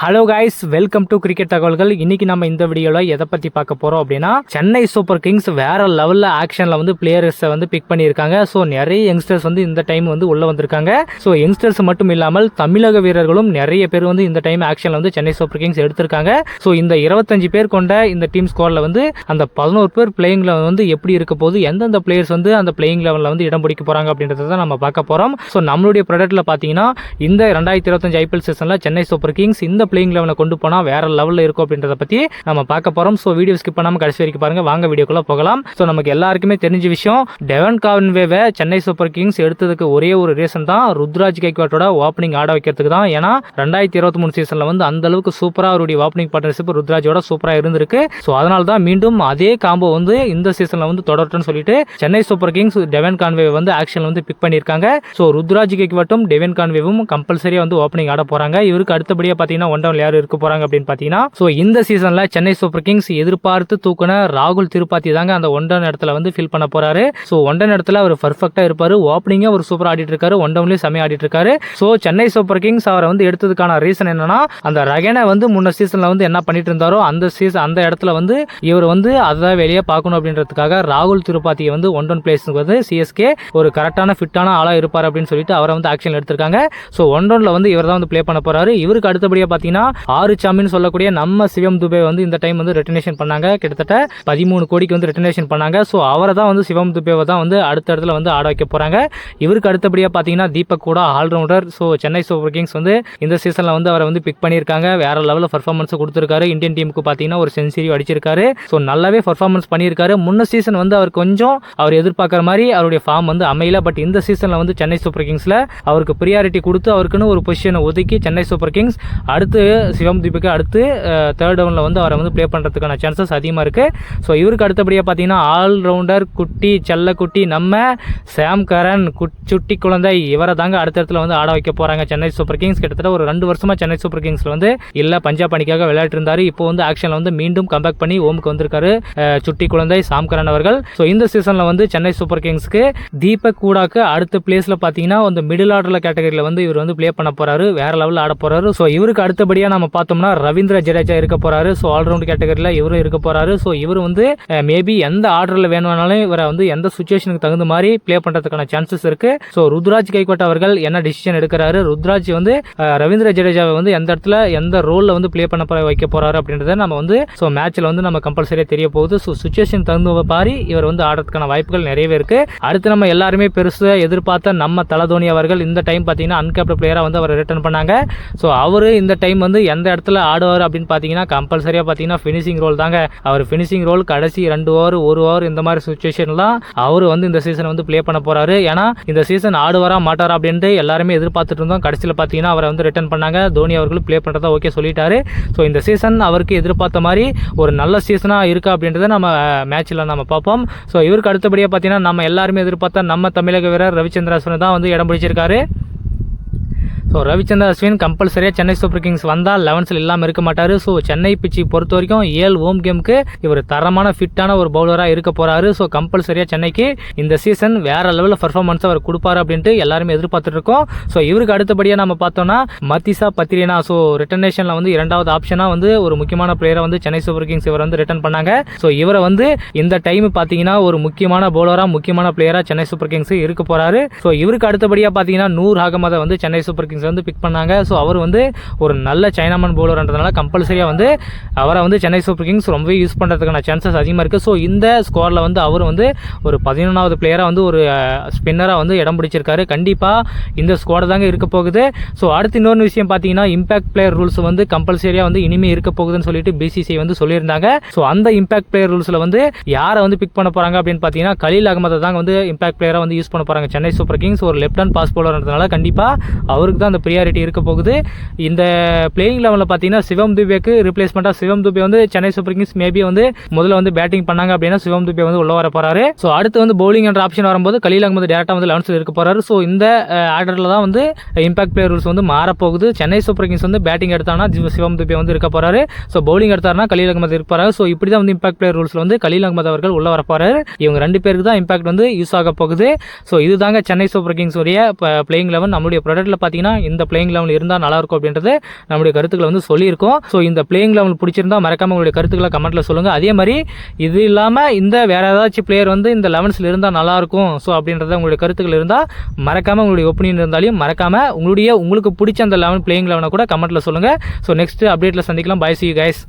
Hello guys, welcome to cricket தகவல்கள். இன்னைக்கு நம்ம இந்த வீடியோவில் எதை பற்றி பார்க்க போகிறோம் அப்படின்னா, சென்னை சூப்பர் கிங்ஸ் வேற லெவலில் ஆக்ஷனில் வந்து பிளேயர்ஸை வந்து பிக் பண்ணியிருக்காங்க. ஸோ நிறைய யங்ஸ்டர்ஸ் வந்து இந்த டைம் வந்து உள்ளே வந்திருக்காங்க. ஸோ யங்ஸ்டர்ஸ் மட்டும் இல்லாமல் தமிழக வீரர்களும் நிறைய பேர் வந்து இந்த டைம் ஆக்ஷனில் வந்து சென்னை சூப்பர் கிங்ஸ் எடுத்திருக்காங்க. ஸோ இந்த 25 பேர் கொண்ட இந்த டீம் ஸ்குவாடில் வந்து அந்த 11 பேர் பிளேயிங் லெவல் வந்து எப்படி இருக்க போது, எந்தெந்த பிளேயர்ஸ் வந்து அந்த பிளேயிங் லெவலில் வந்து இடம் பிடிக்க போகிறாங்க அப்படின்றத தான் நம்ம பார்க்க போகிறோம். ஸோ நம்மளுடைய ப்ராடக்ட்டில் பார்த்தீங்கன்னா இந்த 2025 ஐபிஎல் சீசனில் சென்னை சூப்பர் கிங்ஸ் இந்த பிளேயிங் லெவலை கொண்டு போனால் வேற லெவலில் இருக்கும் அப்படின்றத பற்றி நம்ம பார்க்க போகிறோம். ஸோ வீடியோ ஸ்கிப் பண்ணாமல் கடைசி வரைக்கும் பாருங்க. வாங்க வீடியோக்குள்ள போகலாம். ஸோ நமக்கு எல்லாருக்குமே தெரிஞ்ச விஷயம், டெவன் கான்வேவை சென்னை சூப்பர் கிங்ஸ் எடுத்ததுக்கு ஒரே ஒரு ரீசன் தான், ருத்ராஜ் கைக்வாட்டோட ஓப்பனிங் ஆட வைக்கிறதுக்கு தான். ஏன்னா 2023 சீசனில் வந்து அந்த அளவுக்கு சூப்பராக அவருடைய ஓப்பனிங் பார்ட்னர்ஷிப் ருத்ராஜோட சூப்பராக இருந்திருக்கு. ஸோ அதனால தான் மீண்டும் அதே காம்போ வந்து இந்த சீசனில் வந்து தொடரட்டும்னு சொல்லிட்டு சென்னை சூப்பர் கிங்ஸ் டெவன் கான்வேவை வந்து ஆக்ஷன் வந்து பிக் பண்ணியிருக்காங்க. ஸோ ருத்ராஜ் கைக்வாட்டும் டெவன் கான்வேவும் கம்பல்சரியாக வந்து ஓப்பனிங் ஆட போறாங்க. இவருக்கு அடுத்தபடியாக பார்த்தீங்கன்னா ஒன் டவுன் யார் இருக்க போறாங்க அப்படின்னு பார்த்தீங்கன்னா, ஸோ இந்த சீசன்ல சென்னை சூப்பர் கிங்ஸ் எதிர்பார்த்து தூக்குன ராகுல் திரிபாத்தி தாங்க அந்த ஒன் டவுன் இடத்துல வந்து ஃபில் பண்ண போறாரு. ஸோ ஒன் டவுன் இடத்துல அவர் பர்ஃபெக்டா இருப்பாரு. ஓப்பனிங்கே அவர் சூப்பர் ஆடிட்டு இருக்காரு, ஒன் டவுன்லேயும் செமையா ஆடிட்டு இருக்காரு. ஸோ சென்னை சூப்பர் கிங்ஸ் அவரை வந்து எடுத்ததுக்கான ரீசன் என்னன்னா, அந்த ரகனை வந்து முன்ன சீசன்ல வந்து என்ன பண்ணிட்டு இருந்தாரோ அந்த இடத்துல வந்து இவர் வந்து அதை வெளியே பார்க்கணும் அப்படின்றதுக்காக ராகுல் திரிபாத்தியை வந்து ஒன் டவுன் பிளேஸ் வந்து சிஎஸ்கே ஒரு கரெக்டான ஃபிட்டான ஆளா இருப்பார் அப்படின்னு சொல்லிட்டு அவரை வந்து ஆக்ஷன் எடுத்திருக்காங்க. ஸோ ஒன் டவுன்ல வந்து இவர் தான் வந்து பிளே பண்ண போறாரு. இவருக்கு அடுத்தபடியா பார்த்தீங்கன்னா ஆறு சாமின்னு சொல்லக்கூடிய நம்ம சிவம் துபே வந்து இந்த டைம் வந்து ரிட்டர்னேஷன் பண்ணாங்க. கிட்டத்தட்ட 13 கோடிக்கு வந்து ரிட்டர்னேஷன் பண்ணாங்க. ஸோ அவரை தான் வந்து சிவம் துபேவை தான் வந்து அடுத்த இடத்துல வந்து ஆட வைக்க போறாங்க. இவருக்கு அடுத்தபடியாக பார்த்தீங்கன்னா தீபக் கூட allrounder. So Chennai super kings வந்து இந்த சீசனில் வந்து அவரை வந்து பிக் பண்ணியிருக்காங்க. வேற லெவலில் பர்ஃபார்மன்ஸ் கொடுத்துருக்காரு. இந்தியன் டீமுக்கு பார்த்தீங்கன்னா ஒரு செஞ்சுரி அடிச்சிருக்காரு. ஸோ நல்லாவே பர்ஃபார்மன்ஸ் பண்ணியிருக்காரு. முன்ன சீசன் வந்து அவர் கொஞ்சம் அவர் எதிர்பார்க்குற மாதிரி அவருடைய ஃபார்ம் வந்து அமையல. பட் இந்த சீசனில் வந்து சென்னை சூப்பர் கிங்ஸில் அவருக்கு ப்ரியாரிட்டி கொடுத்து அவருக்குன்னு ஒரு பொசிஷனை ஒதுக்கி சென்னை சூப்பர் கிங்ஸ் அடுத்து சிவம் தீபக்கு அடுத்து தேர்ட் டவுனில் வந்து அவரை வந்து ப்ளே பண்ணுறதுக்கான சான்சஸ் அதிகமாக இருக்குது. ஸோ இவருக்கு அடுத்தபடியாக பார்த்தீங்கன்னா ஆல்ரவுண்டர் குட்டி செல்லக்குட்டி நம்ம சாம் கரன் சுட்டி குழந்தை இவரை தாங்க அடுத்த இடத்துல வந்து ஆட வைக்க போகிறாங்க சென்னை சூப்பர் கிங்ஸ். கிட்டத்தட்ட ஒரு 2 வருஷமாக சென்னை சூப்பர் கிங்ஸில் வந்து இல்லை பஞ்சாப் அணிக்காக விளையாட்டு இருந்தார். இப்போ வந்து ஆக்ஷனில் வந்து மீண்டும் கம்பேக் பண்ணி ஓமுக்கு வந்திருக்காரு சுட்டி குழந்தை சாம் கரன் அவர்கள். ஸோ இந்த சீசனில் வந்து சென்னை சூப்பர் கிங்ஸ்க்கு தீபக் கூடாக்கு அடுத்த பிளேஸில் பார்த்தீங்கன்னா அந்த மிடில் ஆர்டர் கேட்டகரியில் வந்து இவர் வந்து ப்ளே பண்ண போறாரு. வேற லெவலில் ஆட போறாரு. ஸோ இவருக்கு அடுத்தபடியாக நம்ம பார்த்தோம்னா ரவீந்திர ஜடேஜா இருக்க போறாரு. ஸோ ஆல்ரவுண்ட் கேட்டகரியில் இவரும் இருக்க போறாரு. ஸோ இவர் வந்து மேபி எந்த ஆர்டரில் வேணும்னாலும் இவரை வந்து எந்த சுச்சுவேஷனுக்கு தகுந்த மாதிரி ப்ளே பண்றதுக்கான சான்சஸ் இருக்கு. ஸோ ருத்ராஜ் கைக்வாட் அவர்கள் என்ன டிசிஷன் எடுக்கிறாரு, ருத்ராஜ் வந்து ரவீந்திர ஜடேஜாவை வந்து எந்த இடத்துல எந்த ரோல்ல வந்து ப்ளே பண்ண வைக்க போறாரு அப்படின்றத நம்ம வந்து ஸோ மேட்ச்ல வந்து நம்ம கம்பல்சரியா தெரிய போகுது. ஸோ சுச்சுவேஷன் தகுந்த மாதிரி இவர் வந்து ஆடுறதுக்கான வாய்ப்புகள் நிறையவே இருக்கு. அடுத்து நம்ம எல்லாருமே பெருசா எதிர்பார்த்த நம்ம தலதோனி அவர்கள் இந்த டைம் பார்த்தீங்கன்னா அன்கேப்டு பிளேயரா வந்து அவர் ரிட்டர்ன் பண்ணாங்க. ஸோ அவரு இந்த டைம் வந்து எந்த இடத்துல ஆடுவார் அப்படின்னு பார்த்தீங்கன்னா கம்பல்சரியா பார்த்தீங்கன்னா ஃபினிஷிங் ரோல் தாங்க. அவர் ஃபினிஷிங் ரோல் கடைசி 2 ஓவர் 1 ஓவர் இந்த மாதிரி சுச்சுவேஷன்லாம் அவர் வந்து இந்த சீசன் வந்து ப்ளே பண்ண போறாரு. ஏன்னா இந்த சீசன் ஆடுவாரா மாட்டாரா அப்படின்ட்டு எல்லாருமே எதிர்பார்த்துட்டு இருந்தோம். கடைசியில் பார்த்தீங்கன்னா அவரை வந்து ரிட்டர்ன் பண்ணாங்க. தோனி அவர்களும் ப்ளே பண்ணுறதா ஓகே சொல்லிட்டாரு. ஸோ இந்த சீசன் அவருக்கு எதிர்பார்த்த மாதிரி ஒரு நல்ல சீசனாக இருக்கா அப்படின்றத நம்ம மேட்ச்சில் நம்ம பார்ப்போம். ஸோ இவருக்கு அடுத்தபடியாக பார்த்தீங்கன்னா நம்ம எல்லாருமே எதிர்பார்த்த நம்ம தமிழக வீரர் ரவிச்சந்திர அஸ்வின் தான் வந்து இடம் பிடிச்சிருக்காரு. ஸோ ரவிச்சந்திர அஸ்வின் கம்பல்சரியாக சென்னை சூப்பர் கிங்ஸ் வந்தால் 11ல் இல்லாமல் இருக்க மாட்டார். ஸோ சென்னை பிச்சு பொறுத்த வரைக்கும் 7 ஹோம் கேமுக்கு இவர் தரமான ஃபிட்டான ஒரு பவுலராக இருக்க போகிறாரு. ஸோ கம்பல்சரியாக சென்னைக்கு இந்த சீசன் வேற லெவலில் பர்ஃபார்மன்ஸ் அவர் கொடுப்பாரு அப்படின்ட்டு எல்லாருமே எதிர்பார்த்துட்டு இருக்கோம். ஸோ இவருக்கு அடுத்தபடியாக நம்ம பார்த்தோம்னா மத்திசா பத்திரினா. ஸோ ரிட்டர்னேஷனில் வந்து 2வது ஆப்ஷனாக வந்து ஒரு முக்கியமான பிளேயரை வந்து சென்னை சூப்பர் கிங்ஸ் இவர் வந்து ரிட்டர்ன் பண்ணாங்க. ஸோ இவரை வந்து இந்த டைம் பார்த்தீங்கன்னா ஒரு முக்கியமான பவுலராக முக்கியமான பிளேயராக சென்னை சூப்பர் கிங்ஸ் இருக்க போகிறாரு. ஸோ இவருக்கு அடுத்தபடியாக பார்த்தீங்கன்னா நூர் அகமதை வந்து சென்னை சூப்பர் கிங்ஸ் வந்து பிக் பண்ணாங்க. ஸோ அவர் வந்து ஒரு நல்ல சைனாமன் பவுலர்ன்றதுனால கம்பல்சரியாக வந்து அவரை வந்து சென்னை சூப்பர் கிங்ஸ் ரொம்பவே யூஸ் பண்ணுறதுக்கான சான்சஸ் அதிகமாக இருக்குது. ஸோ இந்த ஸ்குவாடில் வந்து அவர் வந்து ஒரு 11வது பிளேயராக வந்து ஒரு ஸ்பின்னராக வந்து இடம் பிடிச்சிருக்காரு. கண்டிப்பாக இந்த ஸ்குவாட் தாங்க இருக்க போகுது. ஸோ அடுத்து இன்னொரு விஷயம் பார்த்தீங்கன்னா இம்பாக்ட் பிளேயர் ரூல்ஸ் வந்து கம்பல்சரியாக வந்து இனிமேல் இருக்க போகுதுன்னு சொல்லிட்டு பிசிசிஐ வந்து சொல்லியிருந்தாங்க. ஸோ அந்த இம்பாக்ட் பிளேயர் ரூல்ஸில் வந்து யாரை வந்து பிக் பண்ண போகிறாங்க அப்படின்னு பார்த்தீங்கன்னா கலீல் அகமதை தாங்க வந்து இம்பாக்ட் பிளேயராக வந்து யூஸ் பண்ண போகிறாங்க சென்னை சூப்பர் கிங்ஸ். ஒரு லெஃப்ட் ஹேண்ட் பாஸ் பவுலர்ன்றதுனால கண்டிப்பாக அவருக்கு தான் அந்த பிரியாரிட்டி இருக்க போகுது. இந்த பிளேயிங் லெவலில் பார்த்தீங்கன்னா சிவம் துபேக்கு ரிப்ளேஸ்மெண்ட்டாக சிவம் துபே வந்து சென்னை சூப்பர் கிங்ஸ் மேபி வந்து முதல்ல வந்து பேட்டிங் பண்ணாங்க அப்படின்னா சிவம் துபே வந்து உள்ள வர போறாரு. ஸோ அடுத்து வந்து பவுலிங் என்ற ஆப்ஷன் வரும்போது கலீல் அகமது டேரக்டாக வந்து 11ல் இருக்க போறாரு. ஸோ இந்த ஆர்டரில் தான் வந்து இம்பாக்ட் பிளேயர் ரூல்ஸ் வந்து மாறப்போகுது. சென்னை சூப்பர் கிங்ஸ் வந்து பேட்டிங் எடுத்தாங்கன்னா சிவம் துபே வந்து இருக்க போறாரு. ஸோ பவுலிங் எடுத்தாருன்னா கலீல் அகமது இருக்க போறாரு. ஸோ இப்படி தான் வந்து இம்பாக்ட் பிளேயர் ரூல்ஸில் வந்து கலீல் அகமது அவர்கள் உள்ள வர போறாரு. இவங்க 2 பேருக்கு தான் இம்பாக்ட் வந்து யூஸ் ஆக போகுது. ஸோ இதுதாங்க சென்னை சூப்பர் கிங்ஸ் உடைய பிளேயிங் லெவன். நம்மளுடைய ப்ராடக்ட்ல பார்த்தீங்கன்னா இந்த பிளேயிங் லெவல் இருந்தால் நல்லாயிருக்கும் அப்படின்றது நம்முடைய கருத்துக்களை வந்து சொல்லியிருக்கோம். ஸோ இந்த பிளேயிங் லெவல் பிடிச்சிருந்தா மறக்காமல் உங்களுடைய கருத்துக்களை கமெண்ட்டில் சொல்லுங்கள். அதே மாதிரி இது இல்லாமல் இந்த வேறு ஏதாச்சும் பிளேயர் வந்து இந்த 11ல் இருந்தால் நல்லாயிருக்கும் ஸோ அப்படின்றத உங்களுடைய கருத்துக்கள் இருந்தால் மறக்காமல் உங்களுடைய ஒப்பீனியன் இருந்தாலும் மறக்காமல் உங்களுக்கு பிடிச்ச அந்த 11 பிளேயிங் லெவனை கூட கமெண்ட்டில் சொல்லுங்கள். ஸோ நெக்ஸ்ட் அப்டேட்டில் சந்திக்கலாம். Bye, see you guys.